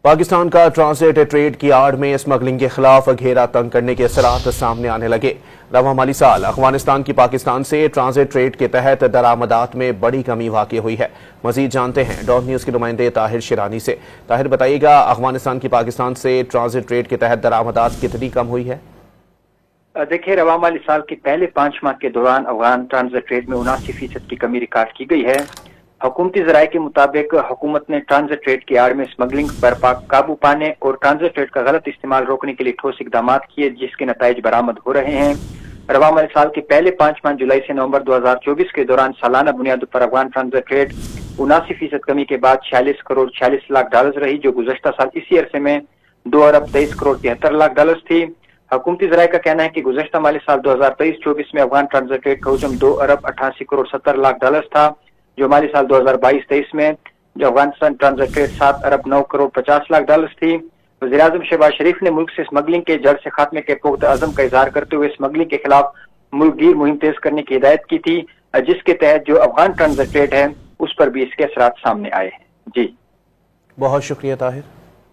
پاکستان کا transit trade کی آڑ میں اسمگلنگ کے خلاف گھیرا تنگ کرنے کے اثرات سامنے آنے لگے۔ رواں مالی سال افغانستان کی پاکستان سے ٹرانزٹ ٹریڈ کے تحت درآمدات میں بڑی کمی واقع ہوئی ہے۔ مزید جانتے ہیں ڈان نیوز کے نمائندے طاہر شیرانی سے۔ طاہر بتائیے گا، افغانستان کی پاکستان سے ٹرانزٹ ٹریڈ کے تحت درآمدات کتنی کم ہوئی ہے؟ دیکھیے، رواں مالی سال کے پہلے 5 ماہ کے دوران افغان ٹرانزٹ ٹریڈ میں 79% کی کمی ریکارڈ کی گئی ہے۔ حکومتی ذرائع کے مطابق حکومت نے ٹرانزٹ ٹریڈ کی آڑ میں اسمگلنگ پر قابو پانے اور ٹرانزٹ ٹریڈ کا غلط استعمال روکنے کے لیے ٹھوس اقدامات کیے، جس کے نتائج برآمد ہو رہے ہیں۔ رواں مالی سال کے پہلے 5 ماہ جولائی سے نومبر 2024 کے دوران سالانہ بنیاد پر افغان ٹرانزٹ ٹریڈ 79% کمی کے بعد 46 کروڑ 46 لاکھ ڈالر رہی، جو گزشتہ سال اسی عرصے میں 2 ارب 23 کروڑ 73 لاکھ ڈالر تھی۔ حکومتی ذرائع کا کہنا ہے کہ گزشتہ مالی سال 2023-24 میں افغان ٹرانزٹ ٹریڈ کا حجم 2 ارب 88 کروڑ 70 لاکھ ڈالر تھا، جو مالی سال 2022-23 میں جو افغانستان ٹرانزٹ ٹریڈ 7 ارب 9 کروڑ 50 لاکھ ڈالر تھی۔ وزیراعظم شہباز شریف نے ملک سے اسمگلنگ کے جڑ سے خاتمے کے پختہ عزم کا اظہار کرتے ہوئے اسمگلنگ کے خلاف ملک گیر مہم تیز کرنے کی ہدایت کی تھی، جس کے تحت جو افغان ٹرانزٹ ٹریڈ ہے اس پر بھی اس کے اثرات سامنے آئے ہیں۔ جی بہت شکریہ طاہر۔